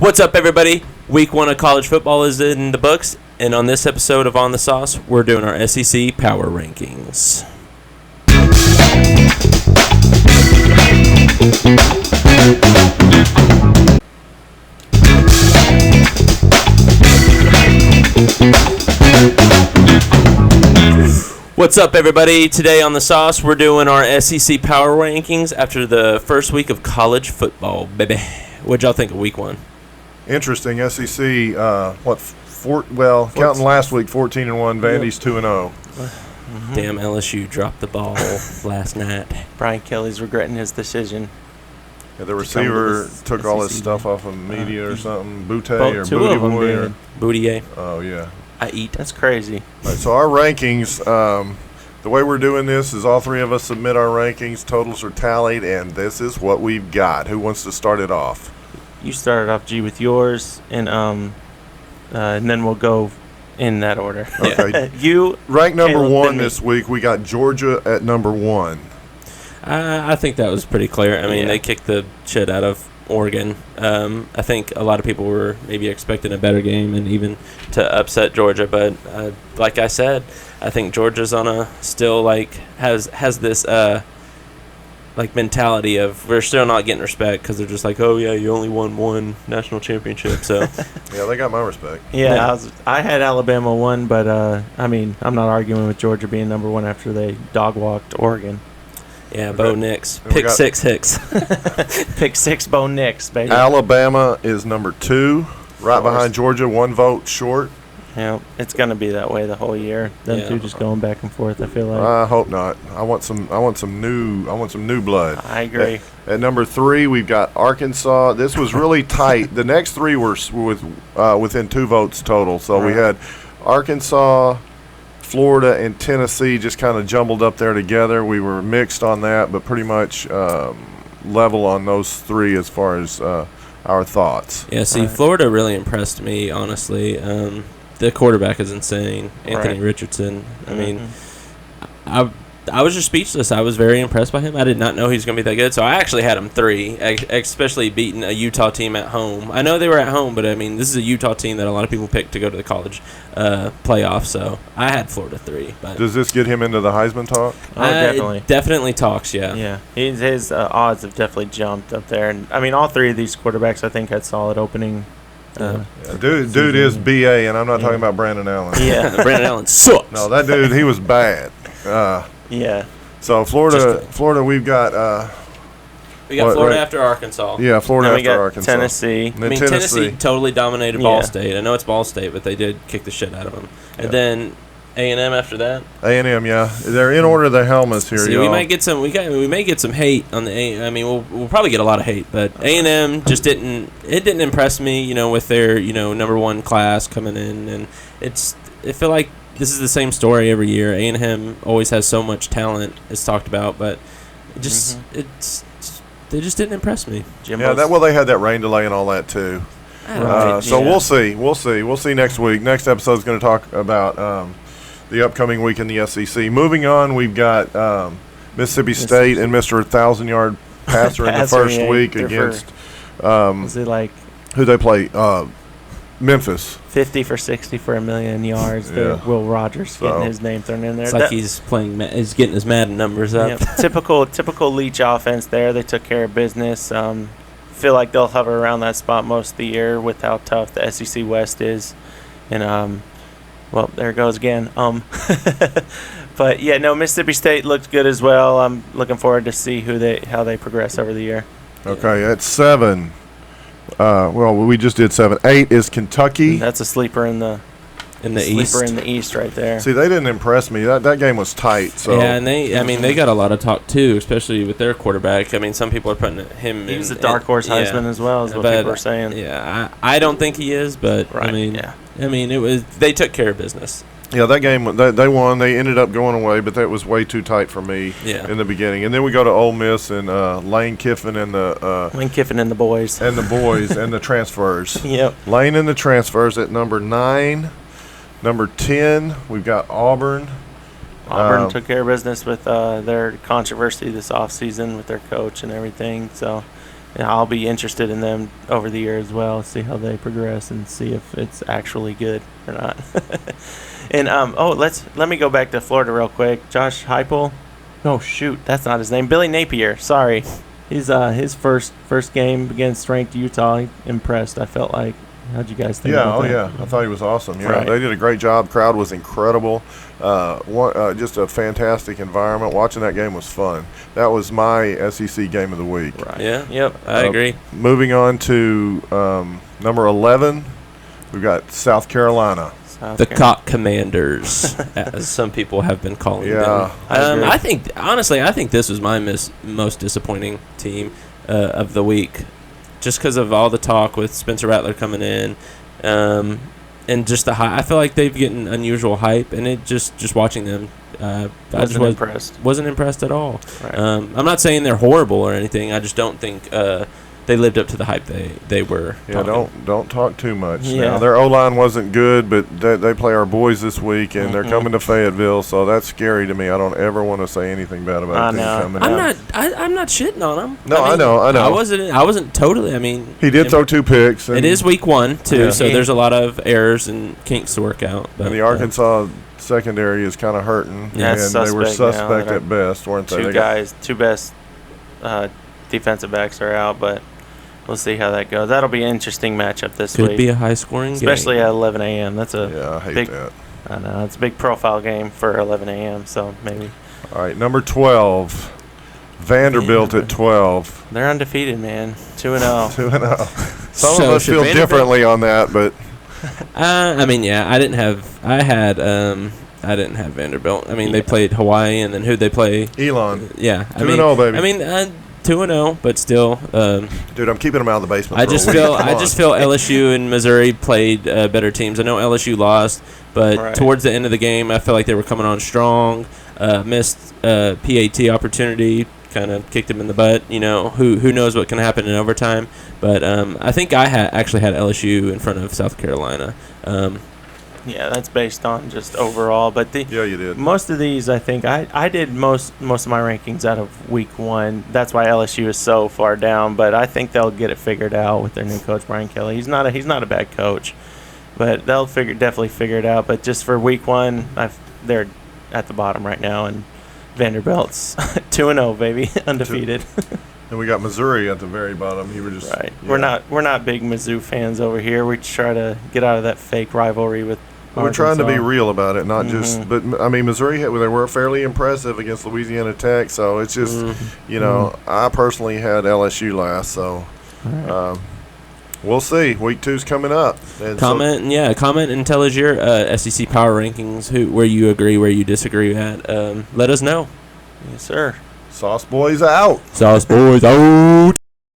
What's up, everybody? Week 1 of college football is in the books, and on this episode of On the Sauce, we're doing our SEC Power Rankings. What's up, everybody? Today on the Sauce, we're doing our SEC Power Rankings after the first week of college football, baby. What'd y'all think of week 1? Interesting. SEC, counting last week, 14-1. Vandy's 2-0. Damn, LSU dropped the ball last night. Brian Kelly's regretting his decision. Yeah, the receiver took all his stuff off of media or something. Booty or Booty Boy. Or Booty. Oh, yeah. I eat. That's crazy. All right, so our rankings, the way we're doing this is all three of us submit our rankings. Totals are tallied, and this is what we've got. Who wants to start it off? You started off, G, with yours, and then we'll go in that order. Okay. You ranked number Caleb, 1 this week. We got Georgia at number 1. I think that was pretty clear. I mean, they kicked the shit out of Oregon. I think a lot of people were maybe expecting a better game and even to upset Georgia, but like I said, I think Georgia's on a still has this mentality of we're still not getting respect because they're just like, oh yeah, you only won one national championship, so yeah, they got my respect. Yeah. I had Alabama 1, but I mean, I'm not arguing with Georgia being number 1 after they dog walked Oregon. Yeah, Bo Nix. Pick 6 Hicks. Pick 6 Bo Nix, baby. Alabama is number 2, right behind Georgia, 1 vote short. Yeah, it's gonna be that way the whole year. Them two just going back and forth. I feel like. I hope not. I want some new blood. I agree. At number 3, we've got Arkansas. This was really tight. The next 3 were within 2 votes total. So we had Arkansas, Florida, and Tennessee just kind of jumbled up there together. We were mixed on that, but pretty much level on those 3 as far as our thoughts. Yeah, see, Florida really impressed me, honestly. The quarterback is insane, Anthony Richardson. I mean, I was just speechless. I was very impressed by him. I did not know he was going to be that good, so I actually had him 3, especially beating a Utah team at home. I know they were at home, but, I mean, this is a Utah team that a lot of people pick to go to the college playoff, so I had Florida 3. But does this get him into the Heisman talk? Oh, definitely. It definitely talks, yeah. Yeah, his odds have definitely jumped up there. And I mean, all 3 of these quarterbacks, I think, had solid opening. Dude is BA, and I'm not talking about Brandon Allen. Yeah, Brandon Allen sucks. No, that dude, he was bad. Yeah. So Florida, we've got. We got Florida after Arkansas. Yeah, Florida after Arkansas. Tennessee. I mean, Tennessee totally dominated Ball State. I know it's Ball State, but they did kick the shit out of them. And then A&M after that. A&M, yeah, they're in order of the helmets here. See, y'all. we might get some. We may get some hate on the. I mean, we'll probably get a lot of hate, but A&M just didn't impress me. You know, with their number 1 class coming in, and I feel like this is the same story every year. A&M always has so much talent, as talked about, but they just didn't impress me. Yeah, they had that rain delay and all that too. We'll see next week. Next episode is going to talk about the upcoming week in the SEC. Moving on, we've got Mississippi State and Mr. 1,000-yard passer in the first week against was it like who they play? Memphis. 50 for 60 for 1,000,000 yards. Yeah. Will Rogers getting his name thrown in there. It's like he's getting his Madden numbers up. Yeah, typical Leach offense there. They took care of business. Feel like they'll hover around that spot most of the year with how tough the SEC West is. And well, there it goes again. But yeah, no, Mississippi State looked good as well. I'm looking forward to see how they progress over the year. Okay, at 7. We just did 7. 8 is Kentucky. That's a sleeper in the East. Sleeper in the East right there. See, they didn't impress me. That game was tight. So yeah, and they got a lot of talk too, especially with their quarterback. I mean, some people are putting him. He was a dark horse Heisman as well, is what people are saying. Yeah, I don't think he is, but I mean, they took care of business. Yeah, that game, they won. They ended up going away, but that was way too tight for me in the beginning. And then we go to Ole Miss and Lane Kiffin and the boys. And the boys and the transfers. Yep. Lane and the transfers at number 9. Number 10, we've got Auburn. Auburn took care of business with their controversy this offseason with their coach and everything. So I'll be interested in them over the year as well, see how they progress and see if it's actually good or not. And let me go back to Florida real quick. Josh Heupel. No, shoot, that's not his name. Billy Napier. Sorry, his first game against ranked Utah. He impressed. I felt like. How'd you guys think? Yeah, about that? yeah. I thought he was awesome. Yeah, Right. They did a great job. Crowd was incredible. Just a fantastic environment. Watching that game was fun. That was my SEC game of the week. Right. Yeah, yep, I agree. Moving on to number 11, we've got South Carolina. The Cock Commanders, as some people have been calling Yeah, them. I think this was my most disappointing team of the week, just because of all the talk with Spencer Rattler coming in, and just the hype. I feel like they've getting unusual hype, and it just watching them. I just wasn't impressed at all. Right. I'm not saying they're horrible or anything. I just don't think they lived up to the hype they were. Yeah, talking. don't talk too much. Yeah. Now, their O-line wasn't good, but they play our boys this week, and they're coming to Fayetteville, so that's scary to me. I don't ever want to say anything bad about them coming out. I'm not shitting on them. No, I know. I wasn't totally. I mean, He did throw 2 picks. It is week 1 too, Yeah. so there's a lot of errors and kinks to work out. But, And the Arkansas secondary is kind of hurting. Yeah, and it's they were suspect now suspect that at best, weren't they? Two best defensive backs are out, but we'll see how that goes. That'll be an interesting matchup this could week. be a high-scoring especially game. at 11 a.m. That's a Yeah, I hate big, that. I know it's a big profile game for 11 a.m. So maybe All right, number 12, Vanderbilt at 12. they're undefeated, man. 2-0. 2-0. Some So of us should feel Vanderbilt- differently on that, but I mean, yeah, I didn't have Vanderbilt. I mean, they played Hawaii, and then who'd they play? Elon. Yeah, 2-0, baby. I mean, 2-0, but still. Dude, I'm keeping them out of the basement. I for a just week. feel Come I on. just feel LSU and Missouri played better teams. I know LSU lost, but Right. towards the end of the game, I felt like they were coming on strong. Missed PAT opportunity, kind of kicked them in the butt. You know, who knows what can happen in overtime? But I think I actually had LSU in front of South Carolina. Yeah, that's based on just overall. But Yeah, you did. most of these, I think I did most of my rankings out of week 1. That's why LSU is so far down. But I think they'll get it figured out with their new coach Brian Kelly. He's not a bad coach, but they'll definitely figure it out. But just for week 1, they're at the bottom right now, and Vanderbilt's 2-0, baby, undefeated. And we got Missouri at the very bottom. You were just Right. yeah. We're not big Mizzou fans over here. We try to get out of that fake rivalry with. We're trying to be Arkansas. real about it, not just. But I mean, Missouri they were fairly impressive against Louisiana Tech, so it's just you know I personally had LSU last, so we'll see. Week 2's coming up. And Comment and tell us your SEC power rankings, where you agree, where you disagree at. Let us know. Yes, sir. Sauce Boys out. Sauce Boys out.